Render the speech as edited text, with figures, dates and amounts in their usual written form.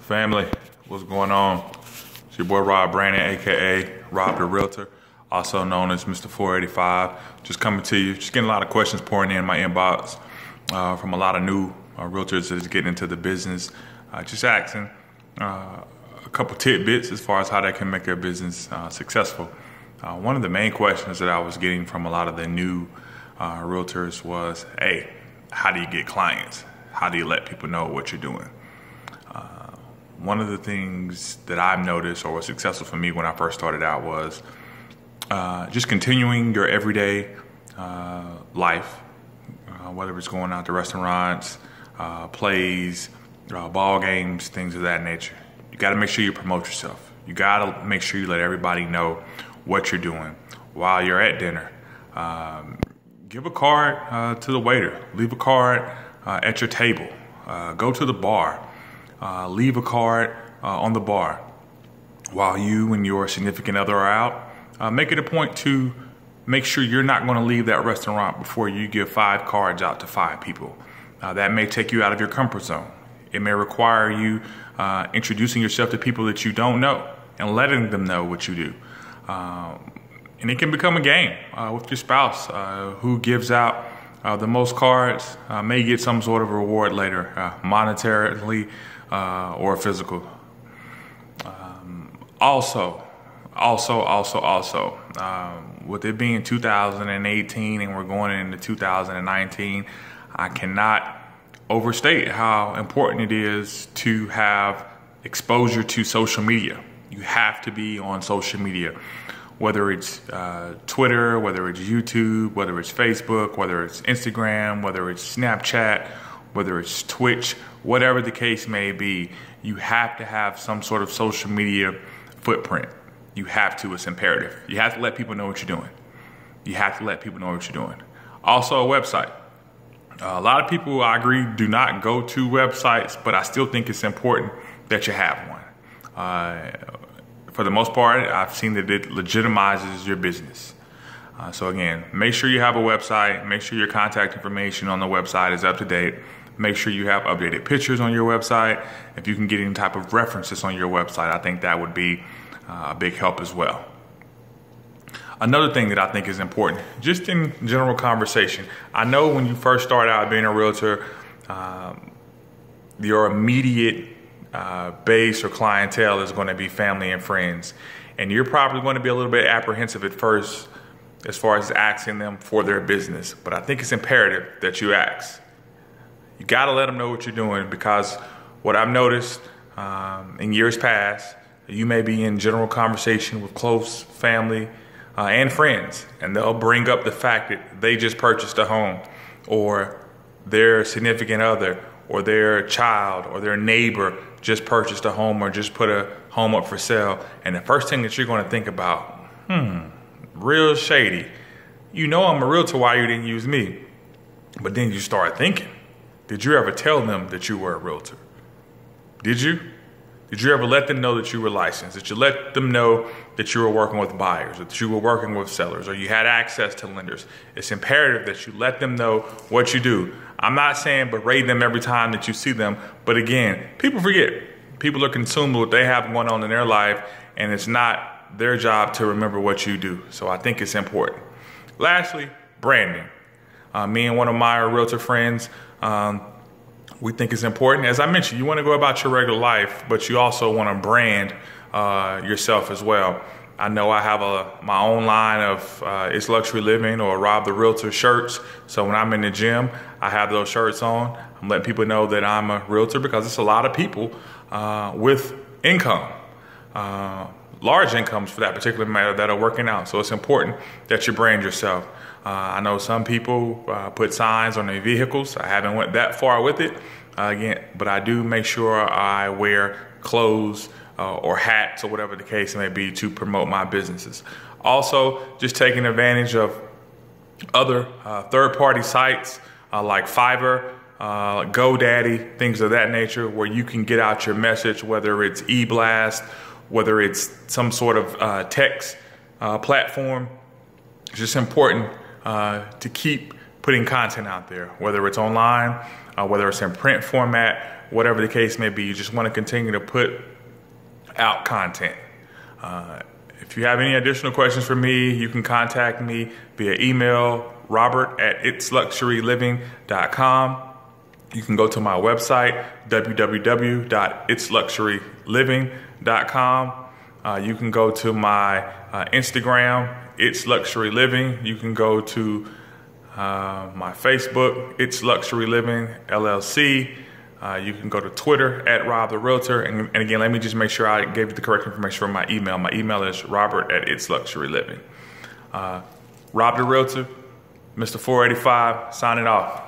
Family, what's going on? It's your boy Realtor Brannon, aka Rob the Realtor, also known as Mr. 485. Just coming to you, just getting a lot of questions pouring in my inbox from a lot of new realtors that is getting into the business. Just asking a couple tidbits as far as how they can make their business successful. One of the main questions that I was getting from a lot of the new realtors was, hey, how do you get clients? How do you let people know what you're doing? One of the things that I've noticed or was successful for me when I first started out was just continuing your everyday life, whether it's going out to restaurants, plays, ball games, things of that nature. You got to make sure you promote yourself. You got to make sure you let everybody know what you're doing while you're at dinner. Give a card to the waiter. Leave a card at your table. Go to the bar. Leave a card on the bar. While you and your significant other are out, make it a point to make sure you're not going to leave that restaurant before you give 5 cards out to 5 people. That may take you out of your comfort zone. It may require you introducing yourself to people that you don't know and letting them know what you do. And it can become a game with your spouse. Who gives out the most cards may get some sort of reward later, monetarily or physical. Also, with it being 2018 and we're going into 2019, I cannot overstate how important it is to have exposure to social media. You have to be on social media, whether it's Twitter, whether it's YouTube, whether it's Facebook, whether it's Instagram, whether it's Snapchat, whether it's Twitch, whatever the case may be. You have to have some sort of social media footprint. You have to. It's imperative. You have to let people know what you're doing. You have to let people know what you're doing. Also, a website. A lot of people, I agree, do not go to websites, but I still think it's important that you have one. For the most part, I've seen that it legitimizes your business. So again, make sure you have a website. Make sure your contact information on the website is up to date. Make sure you have updated pictures on your website. If you can get any type of references on your website, I think that would be a big help as well. Another thing that I think is important, just in general conversation, I know when you first start out being a realtor, your immediate base or clientele is going to be family and friends. And you're probably going to be a little bit apprehensive at first as far as asking them for their business. But I think it's imperative that you ask. You got to let them know what you're doing, because what I've noticed in years past, you may be in general conversation with close family and friends, and they'll bring up the fact that they just purchased a home, or their significant other, or their child, or their neighbor just purchased a home or just put a home up for sale. And the first thing that you're going to think about, real shady. You know I'm a realtor, why you didn't use me? But then you start thinking, did you ever tell them that you were a realtor? Did you? Did you ever let them know that you were licensed? Did you let them know that you were working with buyers, or that you were working with sellers, or you had access to lenders? It's imperative that you let them know what you do. I'm not saying berate them every time that you see them, but again, people forget. People are consumed with what they have going on in their life, and it's not their job to remember what you do. So I think it's important. Lastly, branding. Me and one of my realtor friends, we think it's important. As I mentioned, you want to go about your regular life, but you also want to brand yourself as well. I know I have my own line of It's Luxury Living or Rob the Realtor shirts. So when I'm in the gym, I have those shirts on. I'm letting people know that I'm a realtor, because it's a lot of people with income, large incomes for that particular matter, that are working out. So it's important that you brand yourself. I know some people put signs on their vehicles. I haven't went that far with it again, but I do make sure I wear clothes or hats or whatever the case may be to promote my businesses. Also, just taking advantage of other third-party sites like Fiverr, GoDaddy, things of that nature, where you can get out your message, whether it's e-blast, whether it's some sort of text platform. It's just important to keep putting content out there, whether it's online, whether it's in print format, whatever the case may be. You just want to continue to put out content. If you have any additional questions for me, you can contact me via email, robert@itsluxuryliving.com. You can go to my website, www.itsluxuryliving.com. You can go to my Instagram, It's Luxury Living. You can go to my Facebook, It's Luxury Living LLC. You can go to Twitter @Rob the Realtor. And again, let me just make sure I gave you the correct information for my email. My email is robert@itsluxuryliving. Rob the Realtor, Mr. 485, signing off.